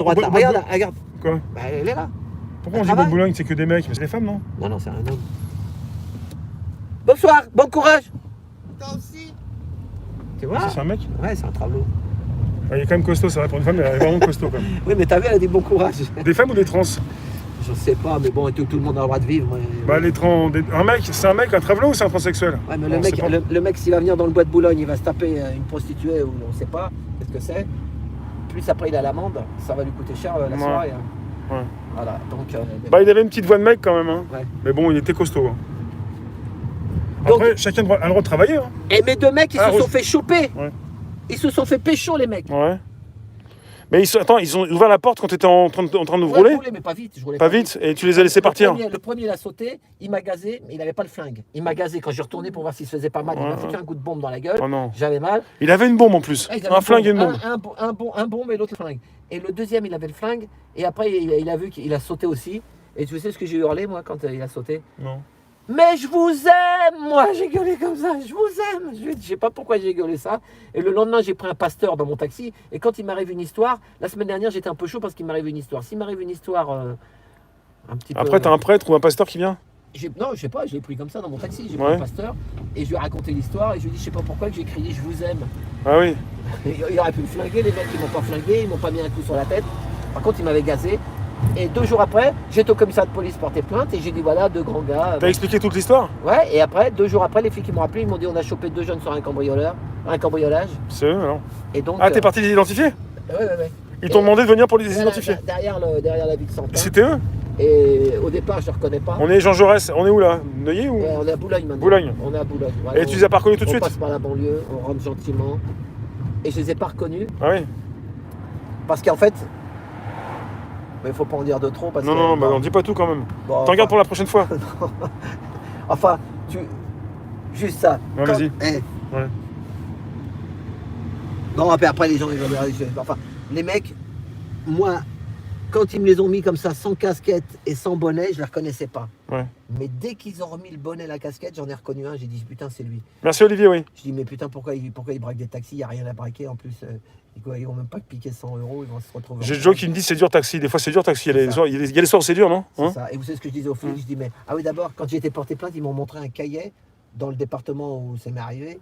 Droite là. Regarde là, regarde. Quoi? Bah, elle est là. Pourquoi on dit Bourg-Boulogne, c'est que des mecs? Mais c'est des femmes, non? Non, c'est un homme. Bonsoir, bon courage. Toi aussi. Tu vois? C'est un mec? Ouais, c'est un travelot. Ah, il est quand même costaud, c'est vrai, pour une femme, elle est vraiment costaud quand même. Oui, mais t'as vu, elle a dit bon courage. Des femmes ou des trans? Je sais pas, mais bon, tout le monde a le droit de vivre. Bah, les trans. Un mec, c'est un mec, un travelot ou c'est un transsexuel? Ouais, mais On sait pas. le mec, s'il va venir dans le bois de Boulogne, il va se taper une prostituée ou on sait pas qu'est-ce que c'est. Plus après, il a l'amende, ça va lui coûter cher la soirée. Hein. Ouais. Voilà, donc. Bah, il avait une petite voix de mec quand même, hein. Ouais. Mais bon, il était costaud. Hein. Donc- Après, chacun a le droit de travailler. Hein. Et mes deux mecs, ils se sont fait choper. Ouais. Ils se sont fait pécho, les mecs. Ouais. Mais attends, ils ont ouvert la porte quand tu étais en train de Ouais, rouler? je roulais, mais pas vite. Je roulais Pas vite? Et tu les as laissés partir? Le premier, il a sauté, il m'a gazé, mais il n'avait pas le flingue. Il m'a gazé quand j'ai retourné pour voir s'il se faisait pas mal. Il m'a foutu un coup de bombe dans la gueule. Oh non. J'avais mal. Il avait une bombe en plus. Ah, ils avaient Un flingue et une bombe. Un bombe et l'autre le flingue. Et le deuxième, il avait le flingue. Et après, il a vu qu'il a sauté aussi. Et tu sais ce que j'ai hurlé, moi, quand il a sauté? Non. Mais je vous aime, moi, j'ai gueulé comme ça, je vous aime. Je sais pas pourquoi j'ai gueulé ça. Et le lendemain, j'ai pris un pasteur dans mon taxi. Et quand il m'arrive une histoire, la semaine dernière, j'étais un peu chaud parce qu'il m'arrive une histoire. S'il m'arrive une histoire un petit peu. Après, t'as un prêtre ou un pasteur qui vient? Non, je sais pas, je l'ai pris comme ça dans mon taxi. J'ai pris Ouais. un pasteur et je lui ai raconté l'histoire. Et je lui ai dit, je sais pas pourquoi que j'ai crié, je vous aime. Ah oui. Il aurait pu me flinguer, les mecs, ils m'ont pas flingué, ils m'ont pas mis un coup sur la tête. Par contre, il m'avait gazé. Et 2 jours après, j'étais au commissariat de police porter plainte et j'ai dit voilà, 2 grands gars. T'as expliqué toute l'histoire? Ouais, et après, 2 jours après, les flics qui m'ont appelé, ils m'ont dit on a chopé 2 jeunes sur un cambriolage. C'est eux, alors. Et donc. Ah, t'es parti les identifier? Ouais. Ils t'ont demandé de venir pour les Derrière- identifier? Derrière la ville de Santin. C'était eux? Et au départ, je ne reconnais pas. On est Jean Jaurès, on est où là? Neuilly ou? Ouais, on est à Boulogne maintenant. Boulogne. On est à Boulogne. Voilà, Et tu les as pas reconnus tout de on suite? passe par la banlieue, on rentre gentiment. Et je les ai pas reconnus Ah oui? parce qu'en fait. Mais il faut pas en dire de trop parce que. Non, bah on dit pas tout quand même. Bon, T'en gardes pour la prochaine fois? Enfin, juste ça. Ouais, vas-y. Ouais. Non, après les gens, ils vont dire. Enfin, les mecs, moi, quand ils me les ont mis comme ça, sans casquette et sans bonnet, je les reconnaissais pas. Ouais. Mais dès qu'ils ont remis le bonnet et la casquette, j'en ai reconnu un, j'ai dit putain, c'est lui. Merci Olivier, oui. Je dis mais putain, pourquoi ils braquent des taxis? Il n'y a rien à braquer en plus. Ils vont même pas piquer 100 €, ils vont se retrouver. J'ai Joe qui me dit c'est dur taxi. Des fois c'est dur taxi. Il y a des soirs où c'est dur, non? C'est Hein? ça. Et vous savez ce que je disais aux flics? Je dis mais ah oui, d'abord, quand j'ai été porté plainte, ils m'ont montré un cahier dans le département où ça m'est arrivé.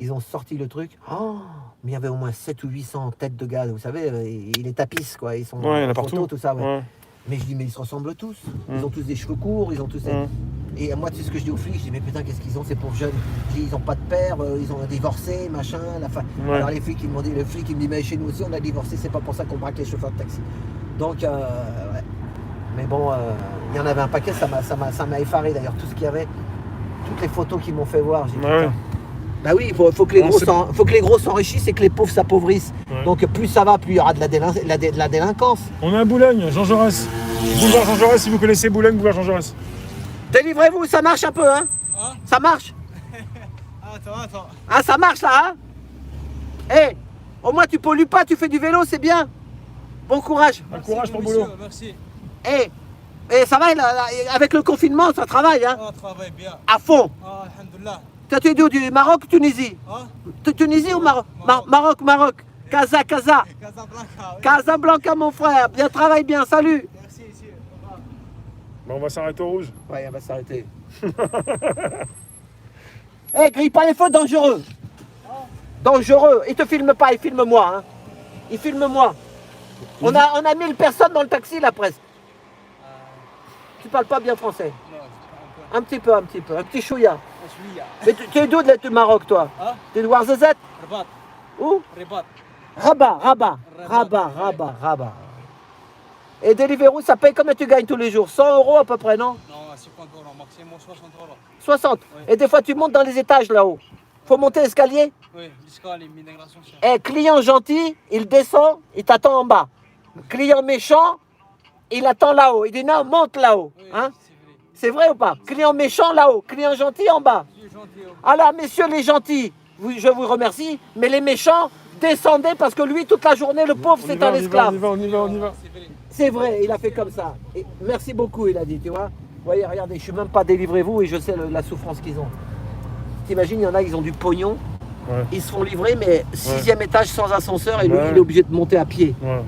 Ils ont sorti le truc. Oh, mais il y avait au moins 7 ou 800 têtes de gars. Vous savez, ils les tapissent quoi. Ils sont Ouais, il y en a photos, partout. tout ça. Ouais. Ouais. Mais je dis mais ils se ressemblent tous. Ils ont tous des cheveux courts, ils ont tous. Et moi, tu sais ce que je dis aux flics? Je dis mais putain, qu'est-ce qu'ils ont ces pauvres jeunes? Je dis ils ont pas de père, ils ont divorcé, machin. Ouais. Alors les flics ils m'ont dit, le flic il me dit mais chez nous aussi on a divorcé, c'est pas pour ça qu'on braque les chauffeurs de taxi. Donc ouais. Mais bon, il y en avait un paquet, ça m'a effaré d'ailleurs, tout ce qu'il y avait, toutes les photos qu'ils m'ont fait voir. J'ai dit, Ouais. putain. Bah oui, faut que les gros s'enrichissent et que les pauvres s'appauvrissent. Ouais. Donc plus ça va, plus il y aura de la délinquance. On est à Boulogne, Jean Jaurès. Boulevard Jean Jaurès, si vous connaissez Boulogne, boulevard Jean Jaurès. Délivrez-vous, ça marche un peu, hein? Ça marche? Attends. Ah, ça marche là, hein? Au moins tu pollues pas, tu fais du vélo, c'est bien. Bon courage. Un courage pour le boulot. Merci. Ça va, là, avec le confinement, ça travaille, hein? On travaille bien. À fond. Alhamdulillah. Toi, tu es d'où? Du Maroc ou Tunisie? Tunisie ou Maroc? Maroc. Casa. Casablanca. Casablanca, mon frère. Bien, travaille bien, salut. Merci. Bah, on va s'arrêter au rouge. Ouais, on va s'arrêter. Grille pas les feux, dangereux. Dangereux. Il te filme pas, il filme moi. Hein. Il filme moi. On a 1000 personnes dans le taxi, là, presque. Tu parles pas bien français? Non, Un petit peu. Un petit chouïa. je suis Mais tu es d'où du Maroc, toi? Tu es de Ouarzazate? Rabat. Où? Rabat. Rabat. Et Deliveroo, ça paye combien tu gagnes tous les jours? 100 € à peu près, non? Non, 50 €, maximum 60 €. 60. Oui. Et des fois, tu montes dans les étages là-haut. Faut monter l'escalier. Oui, l'escalier, l'immigration, cher. Client gentil, il descend, il t'attend en bas. Client méchant, il attend là-haut. Il dit non, monte là-haut. Oui, Hein? c'est vrai. C'est vrai ou pas? Client méchant là-haut, client gentil en bas. Je suis gentil. Alors, messieurs les gentils, je vous remercie, mais les méchants, descendez parce que lui, toute la journée, le pauvre, c'est un esclave. On y va. C'est vrai. C'est vrai, il a fait comme ça. Et merci beaucoup, il a dit, tu vois. Vous voyez, regardez, je suis même pas délivrez-vous et je sais la souffrance qu'ils ont. T'imagines, il y en a, ils ont du pognon, Ouais. ils se font livrer, mais 6e étage sans ascenseur et lui, Ouais. il est obligé de monter à pied. Ouais.